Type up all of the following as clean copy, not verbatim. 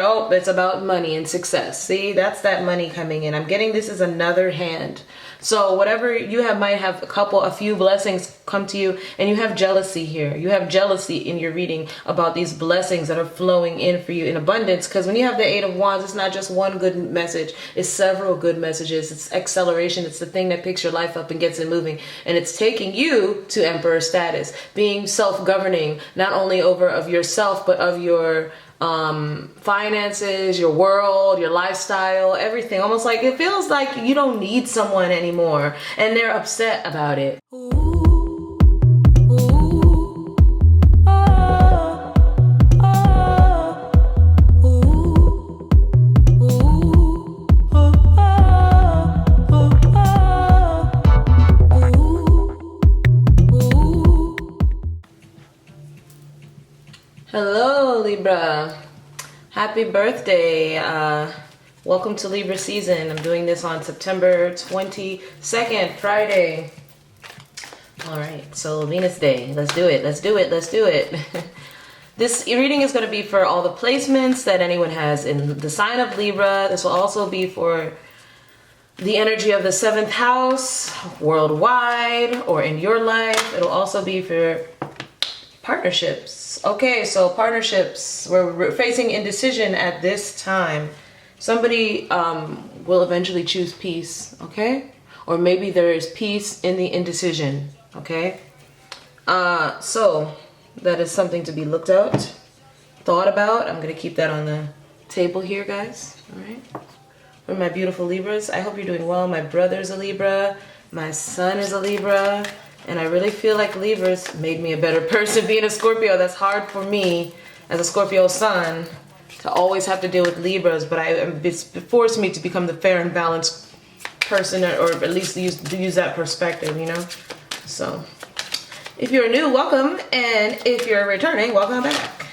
oh, it's about money and success. See, that's that money coming in. I'm getting this is another hand. So whatever you have might have a few blessings come to you, and you have jealousy here. You have jealousy in your reading about these blessings that are flowing in for you in abundance. Because when you have the Eight of Wands, it's not just one good message. It's several good messages. It's acceleration. It's the thing that picks your life up and gets it moving. And it's taking you to Emperor status, being self-governing, not only over of yourself, but of your finances, your world, your lifestyle, everything. Almost like it feels like you don't need someone anymore, and they're upset about it. Hello, Libra. Happy birthday. Welcome to Libra season. I'm doing this on September 22nd, Friday. All right, so Venus Day. Let's do it. Let's do it. Let's do it. This reading is going to be for all the placements that anyone has in the sign of Libra. This will also be for the energy of the 7th house worldwide or in your life. It'll also be for partnerships. Okay, so partnerships, we're facing indecision at this time. Somebody will eventually choose peace, okay? Or maybe there is peace in the indecision, okay? So that is something to be looked at, thought about. I'm gonna keep that on the table here, guys, all right? For my beautiful Libras, I hope you're doing well. My brother's a Libra, my son is a Libra, and I really feel like Libras made me a better person. Being a Scorpio, that's hard for me as a Scorpio sun to always have to deal with Libras, but it's forced me to become the fair and balanced person, or at least use that perspective, you know? So if you're new, welcome, and if you're returning, welcome back.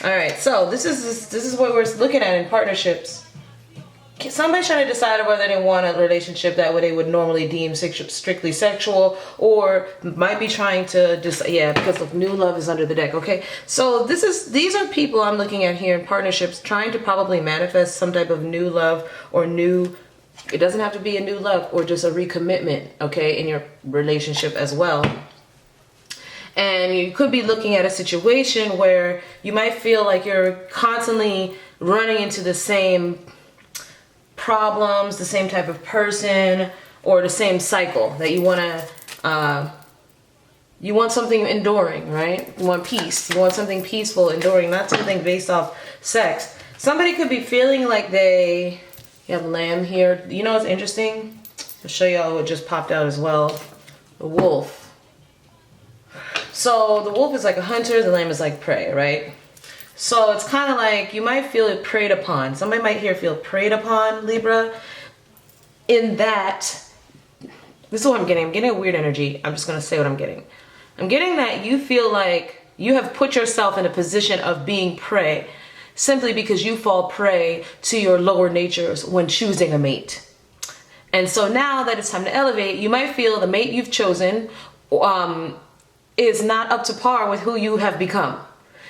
All right, so this is what we're looking at in partnerships. Somebody's trying to decide whether they want a relationship that they would normally deem strictly sexual, or might be trying to because look, new love is under the deck. Okay, so these are people I'm looking at here in partnerships, trying to probably manifest some type of new love or new. It doesn't have to be a new love, or just a recommitment. Okay, in your relationship as well. And you could be looking at a situation where you might feel like you're constantly running into the same problems, the same type of person, or the same cycle that you want to you want something enduring, right? You want peace. You want something peaceful, enduring, not something based off sex. Somebody could be feeling like you have lamb here. You know what's interesting? I'll show y'all what just popped out as well. The wolf. So the wolf is like a hunter, the lamb is like prey, right? So it's kind of like you might feel it preyed upon. Somebody might here feel preyed upon, Libra. In that, this is what I'm getting. I'm getting a weird energy. I'm just going to say what I'm getting. I'm getting that you feel like you have put yourself in a position of being prey simply because you fall prey to your lower natures when choosing a mate. And so now that it's time to elevate, you might feel the mate you've chosen is not up to par with who you have become.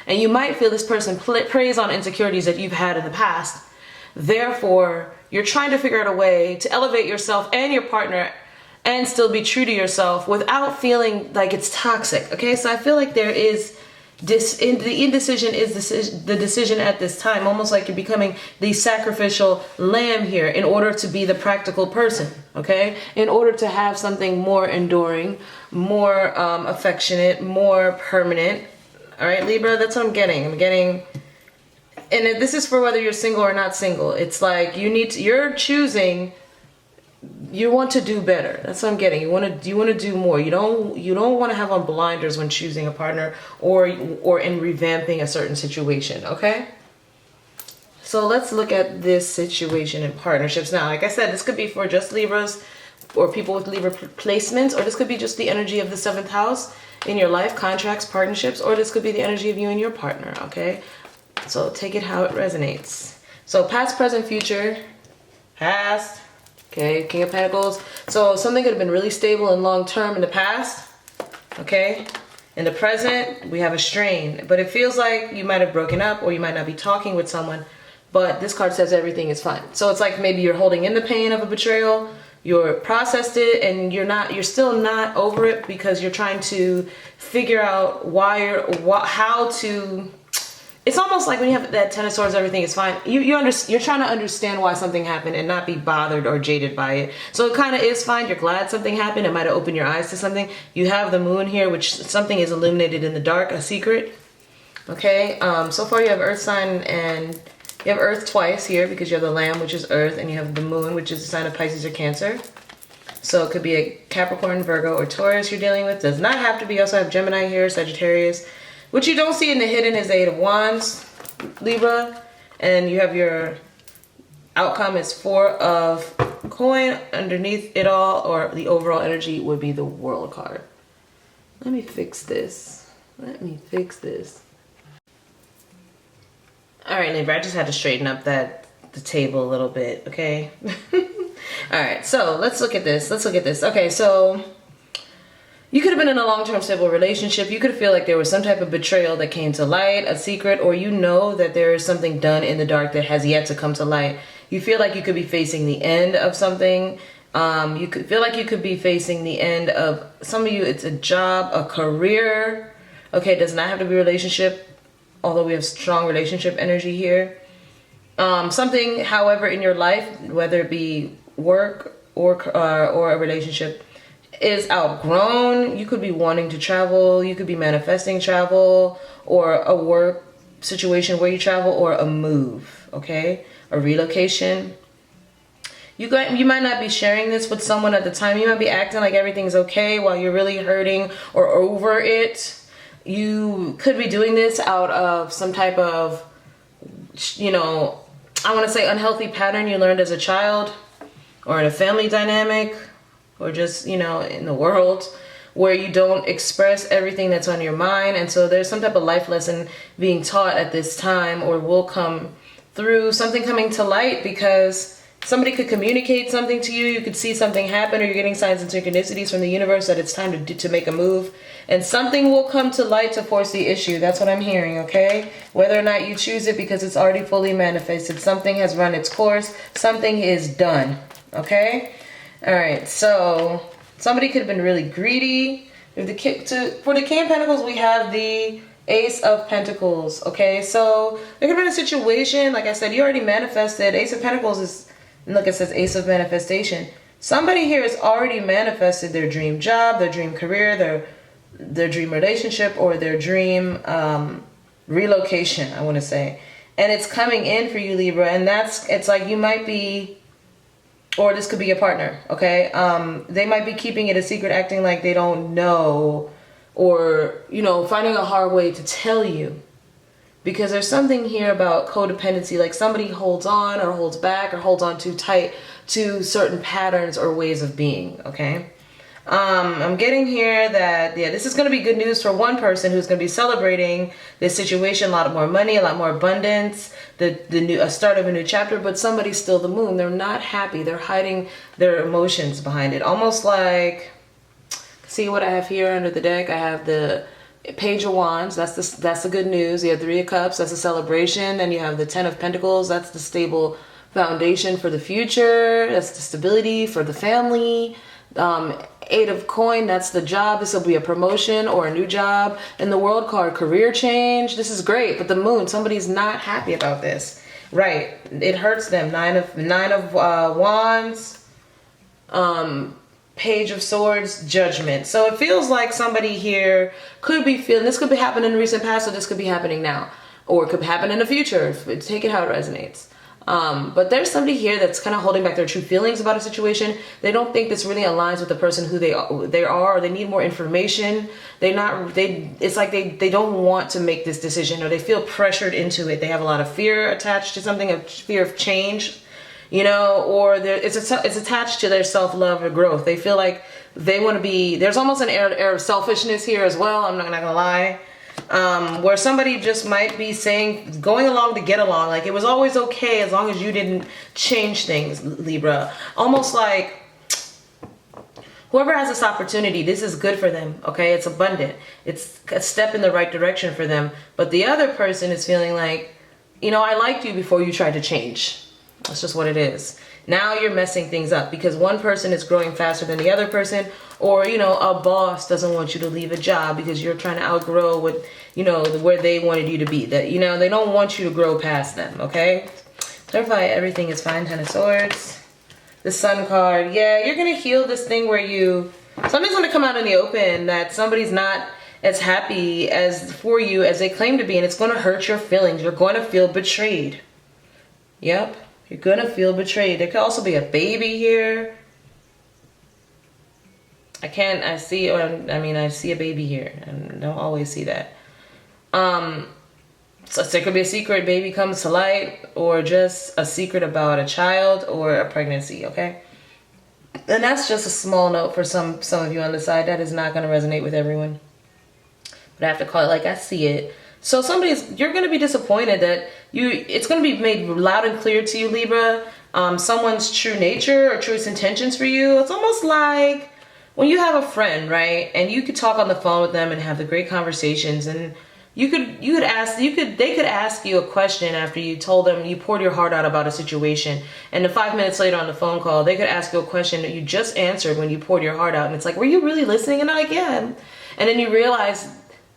And you might feel this person preys on insecurities that you've had in the past. Therefore, you're trying to figure out a way to elevate yourself and your partner and still be true to yourself without feeling like it's toxic. Okay, so I feel like there is the indecision is the decision at this time, almost like you're becoming the sacrificial lamb here in order to be the practical person, okay? In order to have something more enduring, more affectionate, more permanent. All right, Libra, that's what I'm getting. I'm getting, and this is for whether you're single or not single. It's like you're choosing. You want to do better. That's what I'm getting. You want to do more. You don't want to have on blinders when choosing a partner or in revamping a certain situation. Okay. So let's look at this situation in partnerships now. Like I said, this could be for just Libras or people with Libra placements, or this could be just the energy of the 7th house in your life, contracts, partnerships, or this could be the energy of you and your partner, okay? So take it how it resonates. So past, present, future. Past, okay, King of Pentacles. So something could have been really stable and long-term in the past, okay? In the present, we have a strain, but it feels like you might have broken up or you might not be talking with someone but this card says everything is fine. So it's like maybe you're holding in the pain of a betrayal, you're processed it, and you're still not over it because you're trying to figure out how to. It's almost like when you have that Ten of Swords, everything is fine. You're trying to understand why something happened and not be bothered or jaded by it. So it kind of is fine. You're glad something happened. It might have opened your eyes to something. You have the Moon here, which something is illuminated in the dark, a secret. Okay. So far you have Earth sign, and you have Earth twice here because you have the Lamb, which is Earth, and you have the Moon, which is the sign of Pisces or Cancer. So it could be a Capricorn, Virgo, or Taurus you're dealing with. Does not have to be. You also have Gemini here, Sagittarius. What you don't see in the hidden is the Eight of Wands, Libra. And you have your outcome is Four of Coin. Underneath it all, or the overall energy, would be the World card. Let me fix this. All right, Libra, I just had to straighten up the table a little bit, okay? All right, so let's look at this. Okay, so you could have been in a long-term stable relationship. You could feel like there was some type of betrayal that came to light, a secret, or you know that there is something done in the dark that has yet to come to light. You feel like you could be facing the end of something. You could feel like you could be facing the end of, some of you, it's a job, a career. Okay, it does not have to be a relationship, although we have strong relationship energy here. Something, however, in your life, whether it be work or a relationship, is outgrown. You could be wanting to travel. You could be manifesting travel, or a work situation where you travel, or a move, okay? A relocation. You might not be sharing this with someone at the time. You might be acting like everything's okay while you're really hurting or over it. You could be doing this out of some type of, you know, I want to say unhealthy pattern you learned as a child, or in a family dynamic, or just, you know, in the world, where you don't express everything that's on your mind. And so there's some type of life lesson being taught at this time, or will come through, something coming to light, because somebody could communicate something to you. You could see something happen, or you're getting signs and synchronicities from the universe that it's time to make a move. And something will come to light to force the issue. That's what I'm hearing, okay? Whether or not you choose it, because it's already fully manifested. Something has run its course. Something is done, okay? All right, so somebody could have been really greedy. For the King of Pentacles, we have the Ace of Pentacles, okay? So there could have been a situation, like I said, you already manifested. Ace of Pentacles is, look, it says Ace of Manifestation. Somebody here has already manifested their dream job, their dream career, their dream relationship, or their dream relocation, I want to say. And it's coming in for you, Libra, and it's like you might be, or this could be a partner, okay? They might be keeping it a secret, acting like they don't know, or, you know, finding a hard way to tell you. Because there's something here about codependency, like somebody holds on or holds back or holds on too tight to certain patterns or ways of being, okay? I'm getting here that, yeah, this is going to be good news for one person who's going to be celebrating this situation, a lot more money, a lot more abundance, a start of a new chapter, but somebody's still the Moon. They're not happy. They're hiding their emotions behind it. Almost like, see what I have here under the deck? I have the Page of Wands. That's the good news. You have Three of Cups. That's a celebration. And you have the Ten of Pentacles. That's the stable foundation for the future. That's the stability for the family. Eight of Coin, that's the job. This will be a promotion or a new job. And the World card, career change. This is great. But the Moon, somebody's not happy about this. Right. It hurts them. Nine of Wands. Page of Swords, Judgment. So it feels like somebody here could be feeling, this could be happening in the recent past, or this could be happening now. Or it could happen in the future. Take it how it resonates. But there's somebody here that's kind of holding back their true feelings about a situation. They don't think this really aligns with the person who they are, or they need more information. It's like they don't want to make this decision, or they feel pressured into it. They have a lot of fear attached to something, a fear of change, you know, or it's attached to their self-love or growth. They feel like they want to be, there's almost an air of selfishness here as well. I'm not gonna lie. Where somebody just might be saying, going along to get along, like it was always okay as long as you didn't change things, Libra. Almost like whoever has this opportunity, this is good for them, okay? It's abundant. It's a step in the right direction for them. But the other person is feeling like, you know, I liked you before you tried to change. That's just what it is. Now you're messing things up because one person is growing faster than the other person, or, you know, a boss doesn't want you to leave a job because you're trying to outgrow what, you know, where they wanted you to be. That, you know, they don't want you to grow past them, okay? Clarify everything is fine. 10 of Swords. The Sun card. Yeah, you're going to heal this thing where something's going to come out in the open that somebody's not as happy as for you as they claim to be, and it's going to hurt your feelings. You're going to feel betrayed. Yep. You're going to feel betrayed. There could also be a baby here. I see a baby here. I don't always see that. So there could be a secret baby comes to light, or just a secret about a child or a pregnancy, okay? And that's just a small note for some of you on the side. That is not going to resonate with everyone. But I have to call it like I see it. So you're going to be disappointed that it's going to be made loud and clear to you, Libra, someone's true nature or truest intentions for you. It's almost like when you have a friend, right? And you could talk on the phone with them and have the great conversations, and they could ask you a question after you told them, you poured your heart out about a situation, and then 5 minutes later on the phone call, they could ask you a question that you just answered when you poured your heart out, and it's like, were you really listening? And I am. And then you realize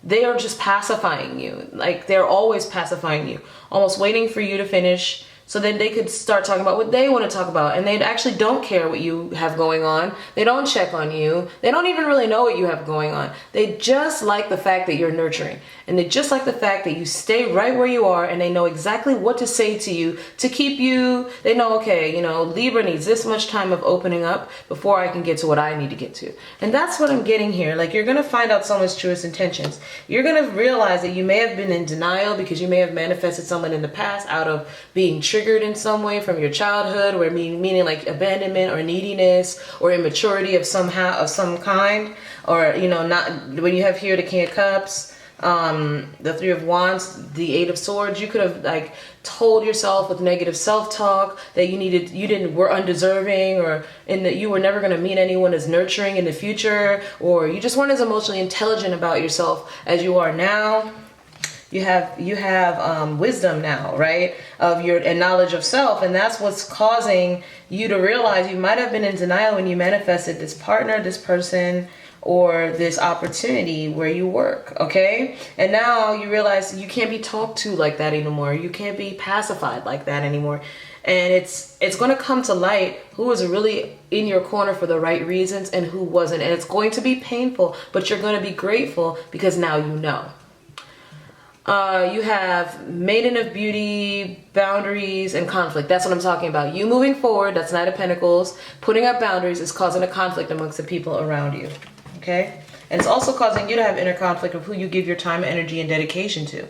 they are just pacifying you. Like, they're always pacifying you, almost waiting for you to finish so then they could start talking about what they want to talk about. And they actually don't care what you have going on. They don't check on you. They don't even really know what you have going on. They just like the fact that you're nurturing. And they just like the fact that you stay right where you are, and they know exactly what to say to you to keep you. They know, okay, you know, Libra needs this much time of opening up before I can get to what I need to get to. And that's what I'm getting here. Like, you're going to find out someone's truest intentions. You're going to realize that you may have been in denial because you may have manifested someone in the past out of being triggered in some way from your childhood, where meaning like abandonment or neediness or immaturity of some kind, or, you know, not when you have here the King of Cups, the Three of Wands, the Eight of Swords. You could have like told yourself with negative self-talk that you were undeserving, or that you were never going to meet anyone as nurturing in the future, or you just weren't as emotionally intelligent about yourself as you are now. You have wisdom now, right? And knowledge of self. And that's what's causing you to realize you might have been in denial when you manifested this partner, this person, or this opportunity where you work, okay? And now you realize you can't be talked to like that anymore. You can't be pacified like that anymore. And it's going to come to light who was really in your corner for the right reasons and who wasn't. And it's going to be painful, but you're going to be grateful because now you know. You have Maiden of Beauty, boundaries, and conflict. That's what I'm talking about. You moving forward, that's Knight of Pentacles. Putting up boundaries is causing a conflict amongst the people around you. Okay? And it's also causing you to have inner conflict of who you give your time, energy, and dedication to.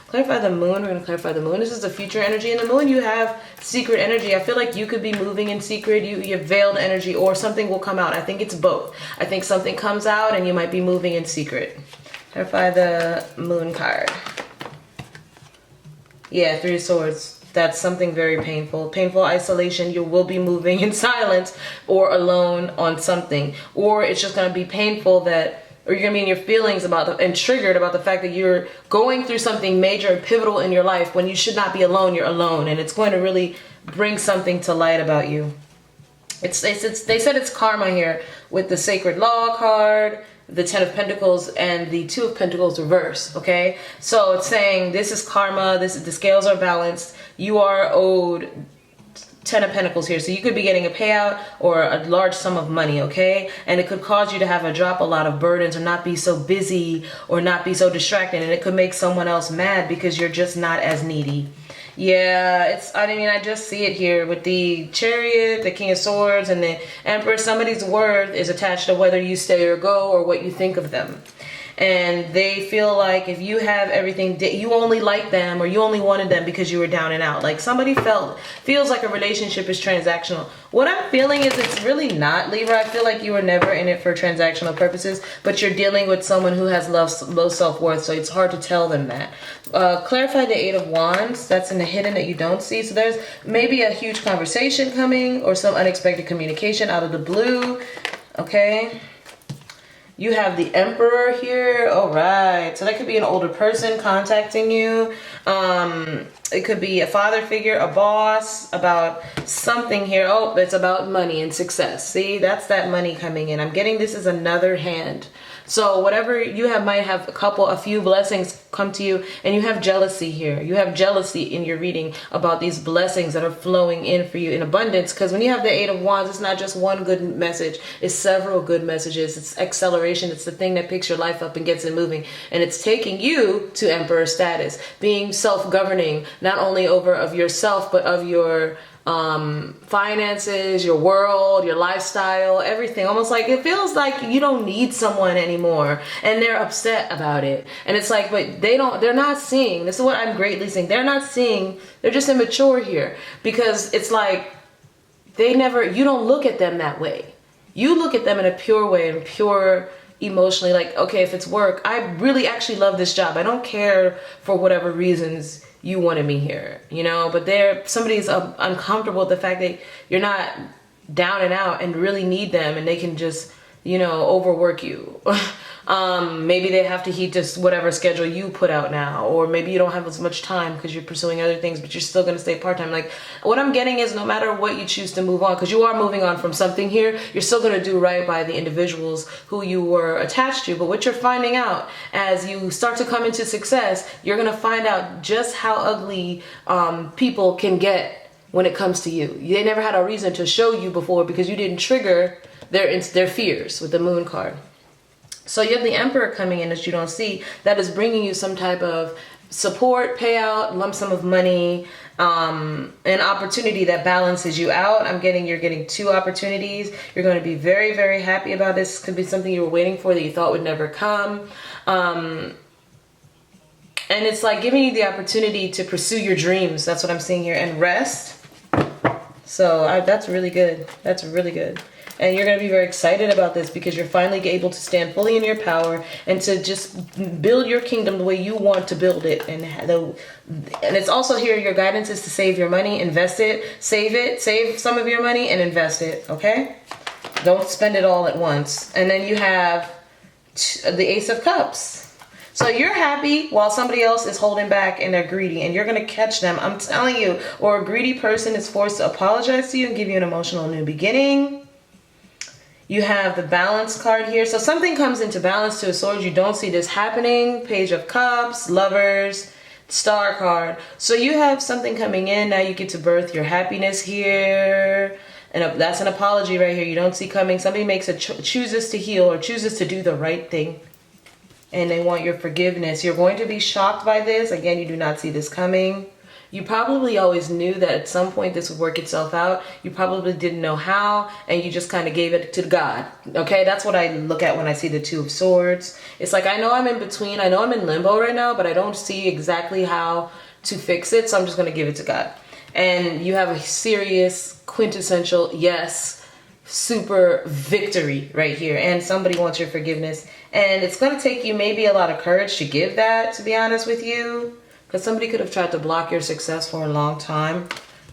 Clarify the moon. We're going to clarify the moon. This is the future energy. In the moon, you have secret energy. I feel like you could be moving in secret. You have veiled energy, or something will come out. I think it's both. I think something comes out and you might be moving in secret. Clarify the moon card. Yeah, Three of Swords. That's something very painful. Painful isolation. You will be moving in silence or alone on something. Or it's just going to be painful or you're going to be in your feelings and triggered about the fact that you're going through something major and pivotal in your life when you should not be alone. You're alone. And it's going to really bring something to light about you. They said it's karma here with the Sacred Law card, the Ten of Pentacles, and the Two of Pentacles reverse, okay? So it's saying this is karma, the scales are balanced, you are owed Ten of Pentacles here. So you could be getting a payout or a large sum of money, okay? And it could cause you to drop a lot of burdens, or not be so busy, or not be so distracted, and it could make someone else mad because you're just not as needy. Yeah, I just see it here with the Chariot, the King of Swords, and the Emperor. Somebody's worth is attached to whether you stay or go, or what you think of them. And they feel like if you have everything, you only like them, or you only wanted them because you were down and out. Like somebody feels like a relationship is transactional. What I'm feeling is it's really not, Libra. I feel like you were never in it for transactional purposes, but you're dealing with someone who has low self-worth, so it's hard to tell them that. Clarify the Eight of Wands. That's in the hidden that you don't see. So there's maybe a huge conversation coming, or some unexpected communication out of the blue. Okay. You have the Emperor here. All right. So that could be an older person contacting you. It could be a father figure, a boss, about something here. Oh, it's about money and success. See, that's that money coming in. I'm getting this as another hand. So whatever you have might have a few blessings come to you, and you have jealousy here. You have jealousy in your reading about these blessings that are flowing in for you in abundance, because when you have the Eight of Wands, it's not just one good message, it's several good messages. It's acceleration. It's the thing that picks your life up and gets it moving, and it's taking you to Emperor status, being self-governing, not only over of yourself, but of your finances, your world, your lifestyle, everything. Almost like it feels like you don't need someone anymore, and they're upset about it. And it's like, but they're not seeing, this is what I'm greatly seeing, they're not seeing, they're just immature here, because it's like you don't look at them that way. You look at them in a pure way, and pure emotionally, like, okay, if it's work, I really actually love this job. I don't care for whatever reasons you wanted me here, you know, but somebody's uncomfortable with the fact that you're not down and out and really need them, and they can just, you know, overwork you. Maybe they have to heed just whatever schedule you put out now, or maybe you don't have as much time because you're pursuing other things, but you're still going to stay part-time. Like, what I'm getting is, no matter what you choose to move on, because you are moving on from something here, you're still going to do right by the individuals who you were attached to. But what you're finding out as you start to come into success, you're going to find out just how ugly people can get when it comes to you. They never had a reason to show you before, because you didn't trigger their fears with the Moon card. So you have the Emperor coming in that you don't see, that is bringing you some type of support, payout, lump sum of money, an opportunity that balances you out. You're getting two opportunities. You're going to be very, very happy about this. Could be something you were waiting for that you thought would never come. And it's like giving you the opportunity to pursue your dreams. That's what I'm seeing here. And rest. So that's really good. That's really good. And you're going to be very excited about this, because you're finally able to stand fully in your power and to just build your kingdom the way you want to build it. And it's also here, your guidance is to save your money, invest it, save some of your money and invest it, okay? Don't spend it all at once. And then you have the Ace of Cups. So you're happy while somebody else is holding back and they're greedy, and you're going to catch them, I'm telling you. Or a greedy person is forced to apologize to you and give you an emotional new beginning. You have the Balance card here. So something comes into balance to a sword. You don't see this happening. Page of Cups, Lovers, Star card. So you have something coming in. Now you get to birth your happiness here. And that's an apology right here. You don't see coming. Somebody makes chooses to heal or chooses to do the right thing, and they want your forgiveness. You're going to be shocked by this. Again, you do not see this coming. You probably always knew that at some point this would work itself out. You probably didn't know how, and you just kind of gave it to God. Okay, that's what I look at when I see the Two of Swords. It's like, I know I'm in between. I know I'm in limbo right now, but I don't see exactly how to fix it, so I'm just going to give it to God. And you have a serious, quintessential, yes, super victory right here. And somebody wants your forgiveness. And it's going to take you maybe a lot of courage to give that, to be honest with you. Because somebody could have tried to block your success for a long time,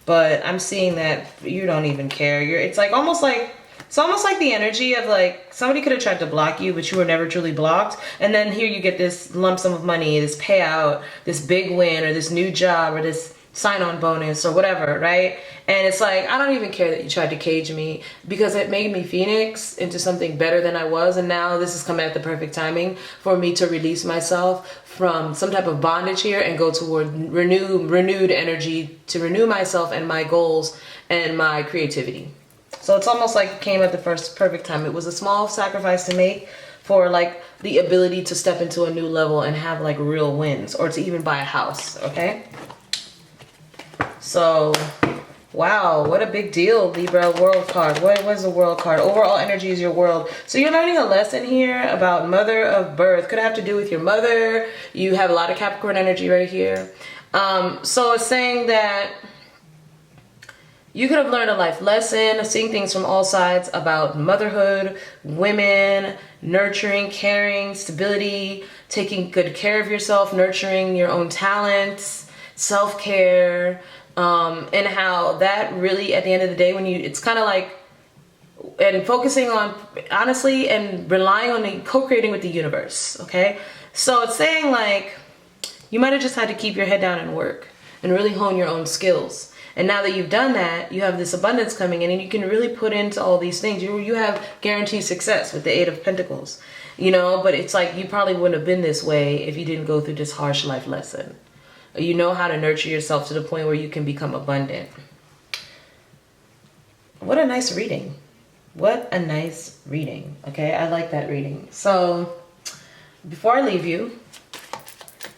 but I'm seeing that you don't even care. It's almost like the energy of like somebody could have tried to block you, but you were never truly blocked. And then here you get this lump sum of money, this payout, this big win, or this new job, or this sign-on bonus, or whatever, right? And it's like, I don't even care that you tried to cage me, because it made me Phoenix into something better than I was. And now this is coming at the perfect timing for me to release myself from some type of bondage here and go toward renewed energy, to renew myself and my goals and my creativity. So it's almost like it came at the perfect time. It was a small sacrifice to make for like the ability to step into a new level and have like real wins, or to even buy a house, okay? So, wow, what a big deal, Libra. World card. What was the World card? Overall energy is your world. So you're learning a lesson here about mother of birth. Could have to do with your mother. You have a lot of Capricorn energy right here. So it's saying that you could have learned a life lesson, seeing things from all sides about motherhood, women, nurturing, caring, stability, taking good care of yourself, nurturing your own talents, self-care, and how that really, at the end of the day, it's kind of like and focusing on, honestly, and relying on the co-creating with the universe, okay? So it's saying like, you might have just had to keep your head down and work and really hone your own skills. And now that you've done that, you have this abundance coming in and you can really put into all these things. You have guaranteed success with the Eight of Pentacles, you know, but it's like you probably wouldn't have been this way if you didn't go through this harsh life lesson. You know how to nurture yourself to the point where you can become abundant. What a nice reading. What a nice reading. Okay, I like that reading. So before I leave you,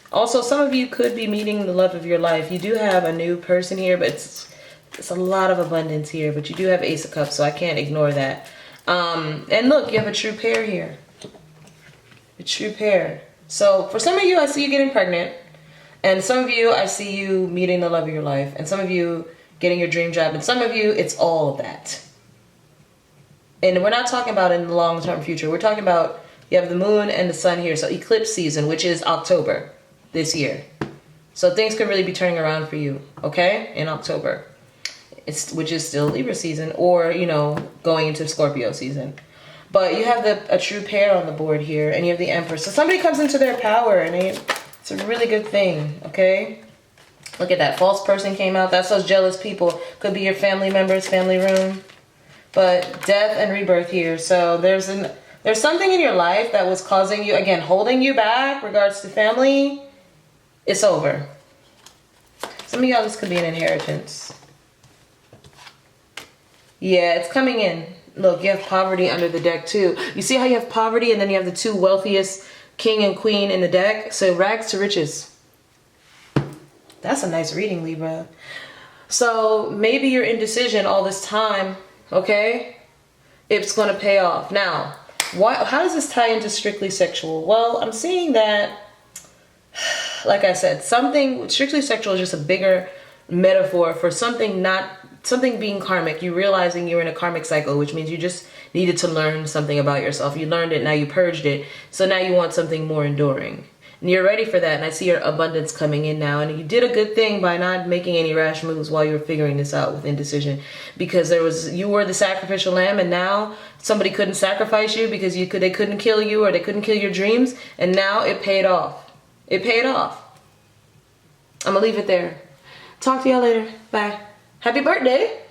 also, some of you could be meeting the love of your life. You do have a new person here, but it's a lot of abundance here. But you do have Ace of Cups, so I can't ignore that. And look, you have a true pair here. A true pair. So for some of you, I see you getting pregnant. And some of you, I see you meeting the love of your life. And some of you getting your dream job. And some of you, it's all of that. And we're not talking about in the long-term future. We're talking about you have the moon and the sun here. So eclipse season, which is October this year. So things could really be turning around for you, okay? In October. Which is still Libra season, or, you know, going into Scorpio season. But you have a true pair on the board here, and you have the Empress. So somebody comes into their power, and it's a really good thing, okay? Look at that. False person came out. That's those jealous people. Could be your family members, family room. But death and rebirth here. So there's something in your life that was causing you, again, holding you back regards to family. It's over. Some of y'all, this could be an inheritance. Yeah, it's coming in. Look, you have poverty under the deck too. You see how you have poverty and then you have the two wealthiest king and queen in the deck? So rags to riches. That's a nice reading, Libra. So maybe your indecision all this time, okay? It's going to pay off. Now, how does this tie into strictly sexual? Well, I'm seeing that, like I said, something strictly sexual is just a bigger metaphor for something being karmic. You realizing you're in a karmic cycle, which means you just needed to learn something about yourself. You learned it, now you purged it. So now you want something more enduring. And you're ready for that. And I see your abundance coming in now. And you did a good thing by not making any rash moves while you were figuring this out with indecision. Because you were the sacrificial lamb, and now somebody couldn't sacrifice you because they couldn't kill you, or they couldn't kill your dreams. And now it paid off. It paid off. I'm going to leave it there. Talk to y'all later. Bye. Happy birthday.